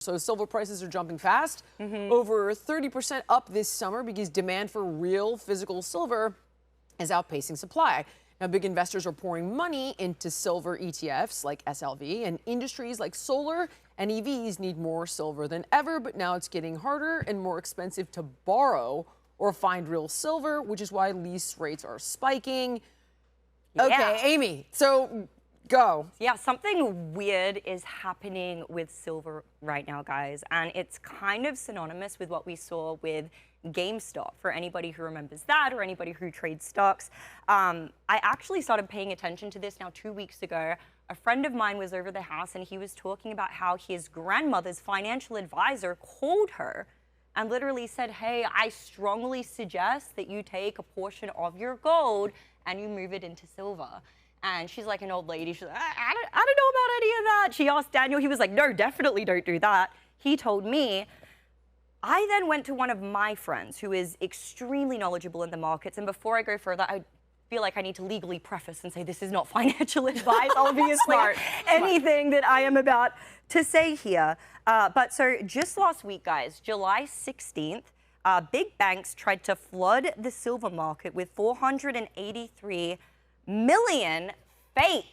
So silver prices are jumping fast, over 30% up this summer because demand for real physical silver is outpacing supply. Now, big investors are pouring money into silver ETFs like SLV, and industries like solar and EVs need more silver than ever, but now it's getting harder and more expensive to borrow or find real silver, which is why lease rates are spiking. Yeah. Okay, Amy, so go. Yeah, something weird is happening with silver right now, guys, and it's kind of synonymous with what we saw with GameStop, for anybody who remembers that or anybody who trades stocks. I actually started paying attention to this now 2 weeks ago. A friend of mine was over the house and he was talking about how his grandmother's financial advisor called her and literally said, hey, I strongly suggest that you take a portion of your gold and you move it into silver. And she's like an old lady. She's like, I don't know about any of that. She asked Daniel. He was like, no, definitely don't do that. He told me. I then went to one of my friends who is extremely knowledgeable in the markets. And before I go further, I feel like I need to legally preface and say this is not financial advice, obviously. Anything that I am about to say here. But so just last week, guys, July 16th, big banks tried to flood the silver market with 483 million fake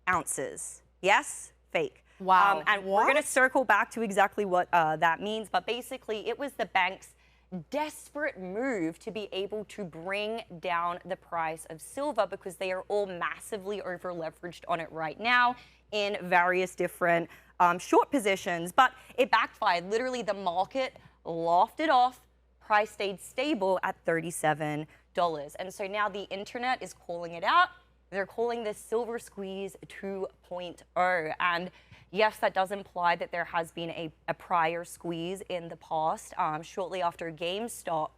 ounces. Yes, fake. Wow. And we're going to circle back to exactly what that means. But basically, it was the bank's desperate move to be able to bring down the price of silver because they are all massively over leveraged on it right now in various different short positions. But it backfired. Literally, the market laughed it off. Price stayed stable at $37. And so now the internet is calling it out. They're calling this silver squeeze 2.0. And yes, that does imply that there has been a prior squeeze in the past. Shortly after GameStop,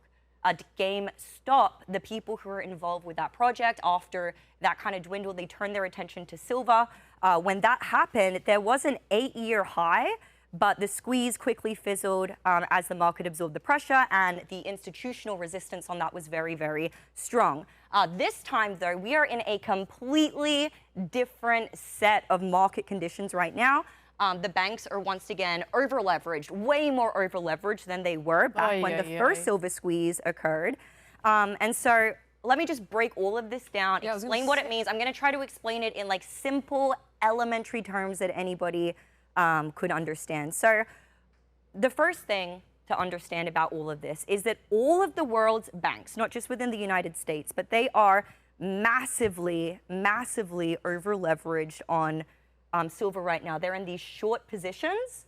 the people who were involved with that project, after that kind of dwindled, they turned their attention to silver. When that happened, there was an 8-year high, but the squeeze quickly fizzled as the market absorbed the pressure, and the institutional resistance on that was very, very strong. This time, though, we are in a completely different set of market conditions right now. The banks are once again over-leveraged, way more over-leveraged than they were back when the first silver squeeze occurred. And so let me just break all of this down, explain what it means. I'm going to try to explain it in like simple, elementary terms that anybody could understand. So the first thing to understand about all of this is that all of the world's banks, not just within the United States, but they are massively, massively over-leveraged on silver right now. They're in these short positions,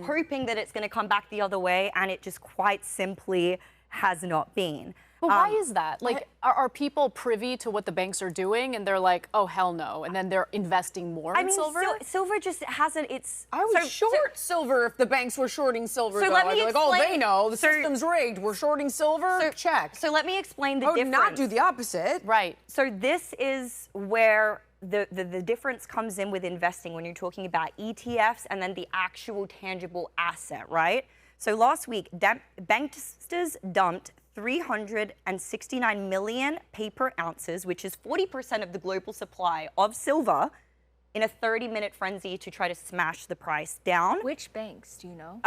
hoping that it's going to come back the other way, and it just quite simply has not been. But why is that? Like, are people privy to what the banks are doing and they're like, oh, hell no, and then they're investing more in silver? Silver just hasn't, I would short silver if the banks were shorting silver, so though. let me I'd be like, oh, they know, the system's rigged, we're shorting silver, check. So let me explain the difference. I would not do the opposite. Right. So this is where the difference comes in with investing when you're talking about ETFs and then the actual tangible asset, right? So last week, banksters dumped 369 million paper ounces, which is 40% of the global supply of silver, in a 30-minute frenzy to try to smash the price down. Which banks, do you know?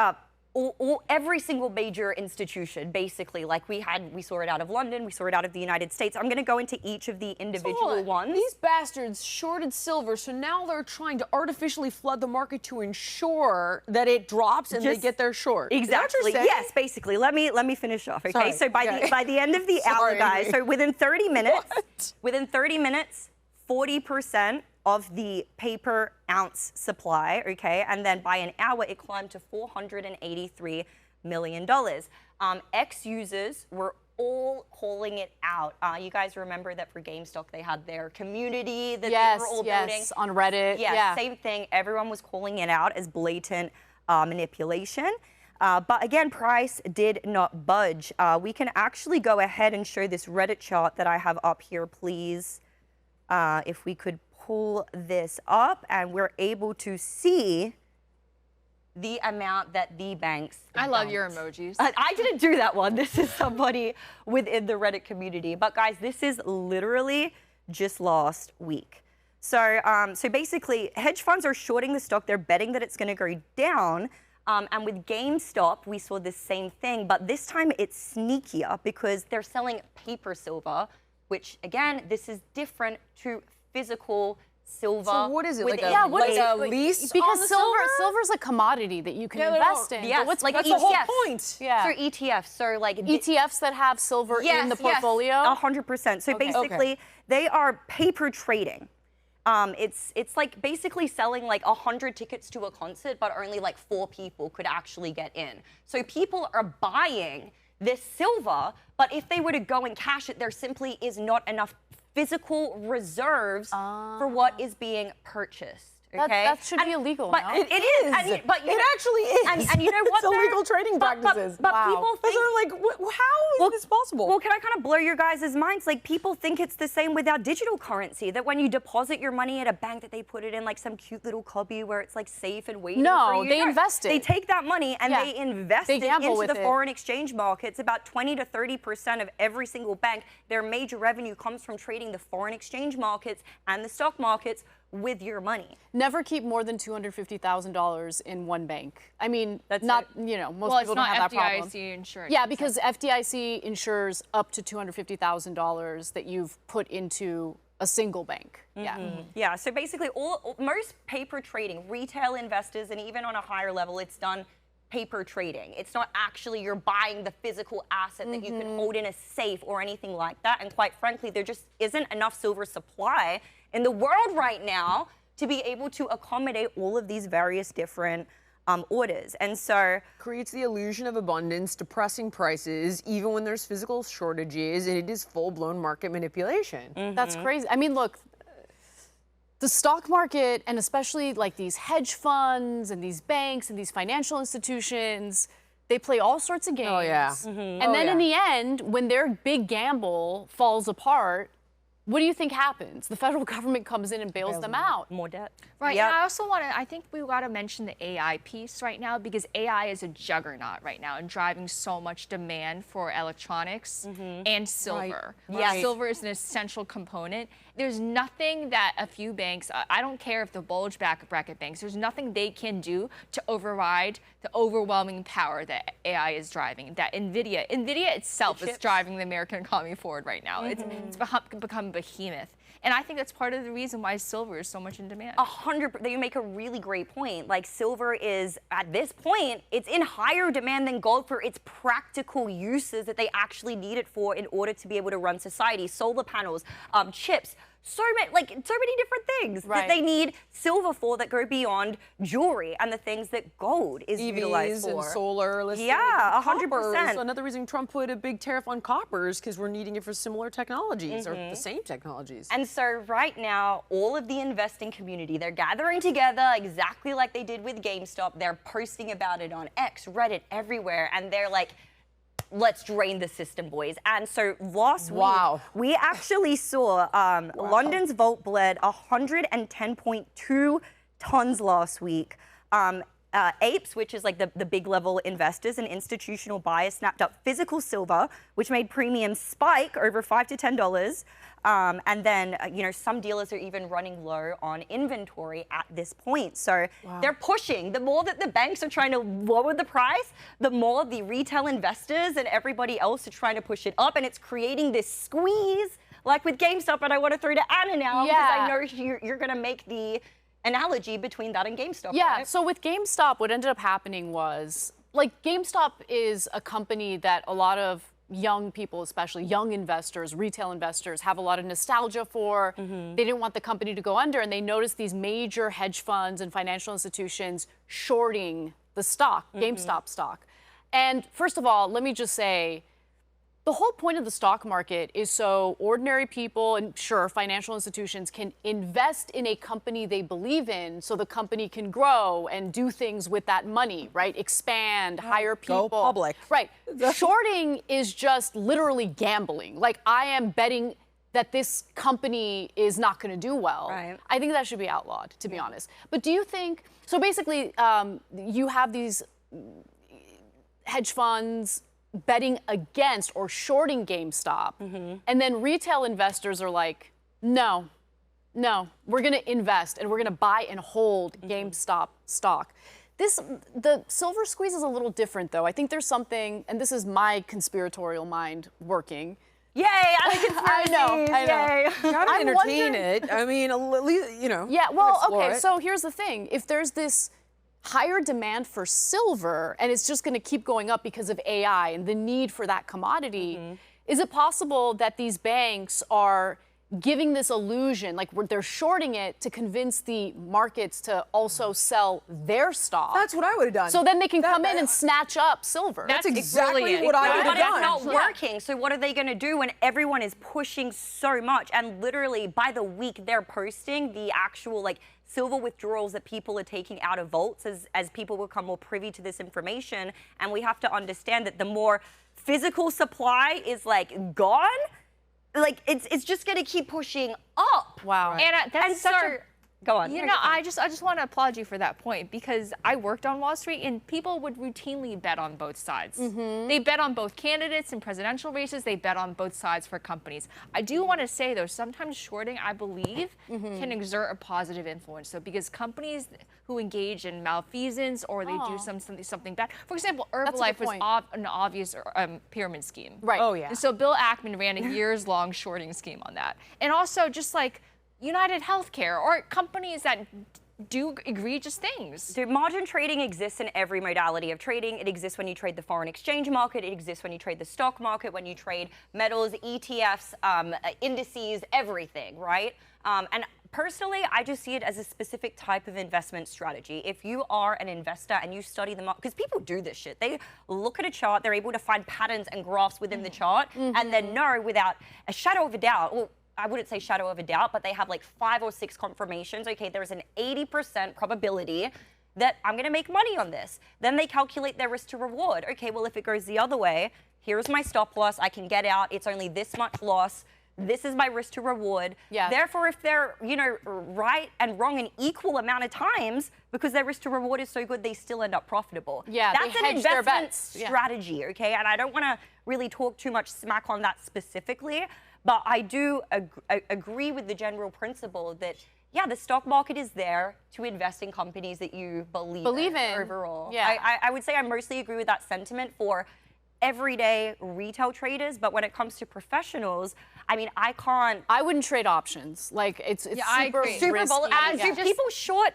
Every single major institution, basically. Like we saw it out of London, we saw it out of the United States. I'm going to go into each of the individual ones. These bastards shorted silver, so now they're trying to artificially flood the market to ensure that it drops and they get their short. Exactly. Yes, basically. Let me finish off. Okay. So by the end of the hour, guys. So within 30 minutes, 40% of the paper ounce supply, okay? And then by an hour, it climbed to $483 million. Ex-users were all calling it out. You guys remember that for GameStop, they had their community that they were all building? Yes, on Reddit. Yeah, same thing. Everyone was calling it out as blatant manipulation. But again, price did not budge. We can actually go ahead and show this Reddit chart that I have up here, please. If we could pull this up, and we're able to see the amount that the banks I love your emojis. I didn't do that one. This is somebody within the Reddit community. But guys, this is literally just last week. So basically, hedge funds are shorting the stock. They're betting that it's going to go down. And with GameStop, we saw the same thing, but this time it's sneakier because they're selling paper silver, which again, this is different to physical silver. So what is it? Like a a lease? Because on the silver's a commodity that you can invest in. Yes, But what's like That's ETFs. the whole point. Yeah. So ETFs, so like ETFs that have silver in the portfolio? 100%. So basically, they are paper trading. It's like basically selling like 100 tickets to a concert, but only like 4 people could actually get in. So people are buying this silver, but if they were to go and cash it, there simply is not enough physical reserves for what is being purchased. Okay? That should be illegal, but no? it is. But It actually is. And you know what? It's illegal trading practices. But Wow. people That's think. what I'm like, how is this possible? Well, can I kind of blow your guys' minds? Like, people think it's the same with our digital currency, that when you deposit your money at a bank, that they put it in like some cute little cubby where it's like safe and waiting No, for you. they invest it. They take that money and Yeah. they invest They it gamble into with the it. foreign exchange markets. About 20 to 30% of every single bank, their major revenue comes from trading the foreign exchange markets and the stock markets with your money. Never keep more than $250,000 in one bank. I mean, That's not, it. you know, most Well, people it's don't not have that problem. FDIC insurance. Yeah, because FDIC insures up to $250,000 that you've put into a single bank. Yeah. Yeah, so basically most paper trading, retail investors, and even on a higher level, it's done paper trading. It's not actually you're buying the physical asset that you can hold in a safe or anything like that. And quite frankly, there just isn't enough silver supply in the world right now to be able to accommodate all of these various different orders. And so Creates the illusion of abundance, depressing prices, even when there's physical shortages, and it is full-blown market manipulation. That's crazy. I mean, look, the stock market, and especially like these hedge funds and these banks and these financial institutions, they play all sorts of games. Oh, yeah. And then in the end, when their big gamble falls apart, what do you think happens? The federal government comes in and bails them out. more debt. Right, Yep. and I also want to, I think we got to mention the AI piece right now, because AI is a juggernaut right now and driving so much demand for electronics and silver. Yes. Silver is an essential component. There's nothing that a few banks, I don't care if the bulge bracket banks, there's nothing they can do to override the overwhelming power that AI is driving, that NVIDIA itself is driving the American economy forward right now. It's become behemoth. And I think that's part of the reason why silver is so much in demand. 100%. You make a really great point. Like, silver is, at this point, it's in higher demand than gold for its practical uses that they actually need it for in order to be able to run society. Solar panels, chips, so many different things that they need silver for that go beyond jewelry and the things that gold is utilized EVs for. and solar. Yeah, Copper 100%. is another reason Trump put a big tariff on coppers, because we're needing it for similar technologies or the same technologies. And so right now, all of the investing community, they're gathering together exactly like they did with GameStop. They're posting about it on X, Reddit, everywhere. And they're like, let's drain the system, boys. And so last week, we actually saw London's vault bled 110.2 tons last week. Apes, which is like the big level investors and institutional buyers, snapped up physical silver, which made premiums spike over $5 to $10. And then, some dealers are even running low on inventory at this point. So they're pushing. The more that the banks are trying to lower the price, the more the retail investors and everybody else are trying to push it up. And it's creating this squeeze, like with GameStop. And I want to throw to Anna now, because I know you're going to make the analogy between that and GameStop. Yeah, right? so with GameStop, what ended up happening was, like, GameStop is a company that a lot of young people, especially young investors, retail investors, have a lot of nostalgia for. They didn't want the company to go under, and they noticed these major hedge funds and financial institutions shorting the stock, GameStop stock. And first of all, let me just say, the whole point of the stock market is so ordinary people and, sure, financial institutions can invest in a company they believe in, so the company can grow and do things with that money, right? Expand, hire people. Go public. Right. Shorting is just literally gambling. Like, I am betting that this company is not going to do well. Right. I think that should be outlawed, to be honest. But do you think, so basically, you have these hedge funds betting against or shorting GameStop, and then retail investors are like, no, we're going to invest and we're going to buy and hold GameStop stock. the silver squeeze is a little different, though. I think there's something, and this is my conspiratorial mind working. Yay, I like conspiracies. I know. Yay. You gotta I'm entertain wondering- it. I mean, at least, you know. Yeah, well, explore okay, it. so here's the thing. If there's this higher demand for silver and it's just going to keep going up because of AI and the need for that commodity, is it possible that these banks are giving this illusion, like they're shorting it to convince the markets to also sell their stock? That's what I would have done. So then they can come in and snatch up silver. That's exactly brilliant. what I would But have it's done. not working. So what are they going to do when everyone is pushing so much? And literally by the week they're posting the actual like silver withdrawals that people are taking out of vaults as people become more privy to this information. And we have to understand that the more physical supply is like gone, like it's just going to keep pushing up. Wow. And that's And such so, a go on. You know, I just want to applaud you for that point, because I worked on Wall Street and people would routinely bet on both sides. They bet on both candidates in presidential races. They bet on both sides for companies. I do want to say, though, sometimes shorting, I believe, can exert a positive influence. So because companies who engage in malfeasance or they do something bad. For example, a good Herbalife was point. an obvious pyramid scheme. Right. Oh, yeah. And so Bill Ackman ran a years-long shorting scheme on that. And also just like United Healthcare or companies that do egregious things. Dude, margin trading exists in every modality of trading. It exists when you trade the foreign exchange market. It exists when you trade the stock market, when you trade metals, ETFs, indices, everything, right? And personally, I just see it as a specific type of investment strategy. If you are an investor and you study the market, because people do this shit. They look at a chart, they're able to find patterns and graphs within the chart, and then know without a shadow of a doubt, well, I wouldn't say shadow of a doubt, but they have like 5 or 6 confirmations. Okay, there's an 80% probability that I'm going to make money on this. Then they calculate their risk to reward. Okay, well, if it goes the other way, here's my stop loss. I can get out. It's only this much loss. This is my risk to reward. Yeah. Therefore, if they're, you know, right and wrong an equal amount of times, because their risk to reward is so good, they still end up profitable. Yeah, that's they an hedge their investment bets. Yeah. strategy, okay? And I don't want to really talk too much smack on that specifically, but I do agree with the general principle that, yeah, the stock market is there to invest in companies that you believe in overall. Yeah. I would say I mostly agree with that sentiment for everyday retail traders, but when it comes to professionals, I mean, I wouldn't trade options. Like it's I super agree. super risky. volatile. Yeah. People short,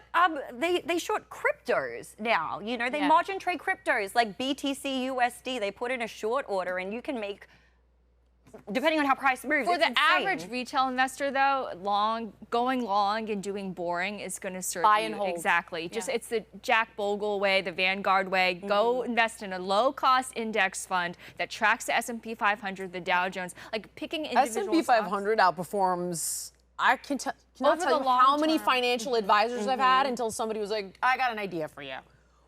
they short cryptos now. You know, they Yeah. margin trade cryptos like BTC USD. They put in a short order, and you can make, depending on how price moves. For it's the insane. average retail investor, though, going long and doing boring is going to serve Buy you and hold. exactly. Just Yeah. it's the Jack Bogle way, the Vanguard way. Go invest in a low-cost index fund that tracks the S&P 500, the Dow Jones. Like picking individual S&P stocks. 500 outperforms. I cannot Over tell the you how long many term. financial advisors I've had until somebody was like, I got an idea for you.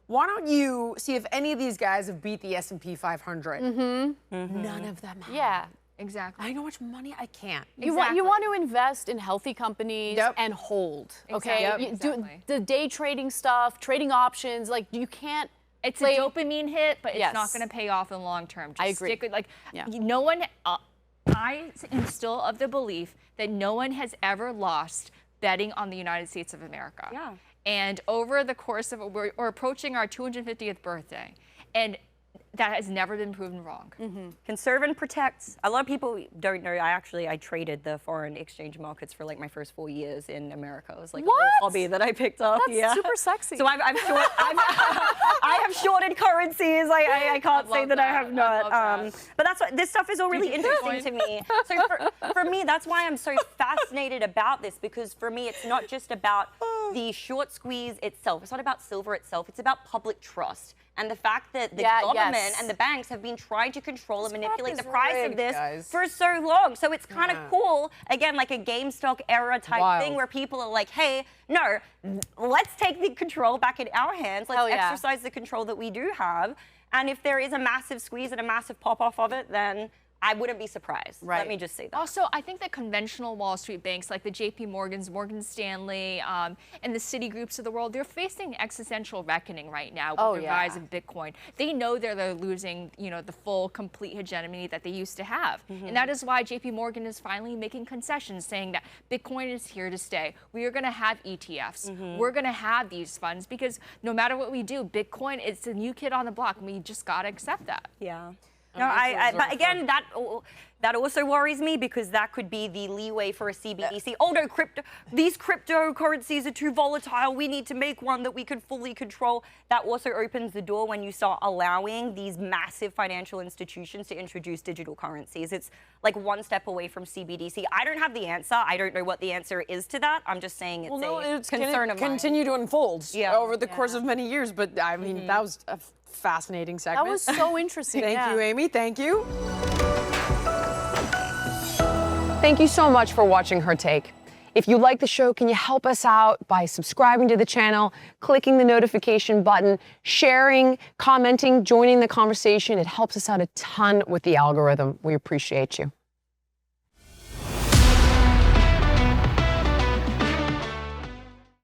Why don't you see if any of these guys have beat the S&P 500? None of them have. Yeah. Exactly. I know how much money I can't. You want to invest in healthy companies Yep. and hold. Okay. Exactly. You do Exactly. the day trading stuff, trading options. Like you can't. It's play- a dopamine hit, but it's Yes. not going to pay off in the long term. Just I agree. Stick with, like, Yeah. no one. I am still of the belief that no one has ever lost betting on the United States of America. Yeah. And over the course of we're approaching our 250th birthday, and that has never been proven wrong. Conserve and protect. A lot of people don't know. I traded the foreign exchange markets for like my first 4 years in America. It was like a little What? hobby that I picked up. That's yeah. super sexy. So I have shorted currencies. I can't say love that I that. have not. I love that. But that's what this stuff is all really interesting to me. So for me, that's why I'm so fascinated about this, because for me, it's not just about the short squeeze itself. It's not about silver itself. It's about public trust. And the fact that the government yes. and the banks have been trying to control and manipulate is the price of rigged, this guys. for so long. So it's kind of Yeah. cool, again, like a GameStop era type Wild. thing where people are like, hey, no, let's take the control back in our hands. Let's Hell yeah. exercise the control that we do have. And if there is a massive squeeze and a massive pop off of it, then I wouldn't be surprised. Right. Let me just say that. Also, I think that conventional Wall Street banks like the JP Morgans, Morgan Stanley, and the Citigroups of the world, they're facing existential reckoning right now with the rise of Bitcoin. They know they're losing, the full, complete hegemony that they used to have. And that is why JP Morgan is finally making concessions, saying that Bitcoin is here to stay. We are going to have ETFs. We're going to have these funds because no matter what we do, Bitcoin, it's the new kid on the block, and we just got to accept that. Yeah. No, but again, that also worries me because that could be the leeway for a CBDC. Oh no, these cryptocurrencies are too volatile. We need to make one that we can fully control. That also opens the door when you start allowing these massive financial institutions to introduce digital currencies. It's like one step away from CBDC. I don't have the answer. I don't know what the answer is to that. I'm just saying it's a concern of mine. Continue to unfold over the course of many years. But I mean, that was a fascinating segment. That was so interesting. Thank you, Amy. Thank you. Thank you so much for watching Her Take. If you like the show, can you help us out by subscribing to the channel, clicking the notification button, sharing, commenting, joining the conversation? It helps us out a ton with the algorithm. We appreciate you.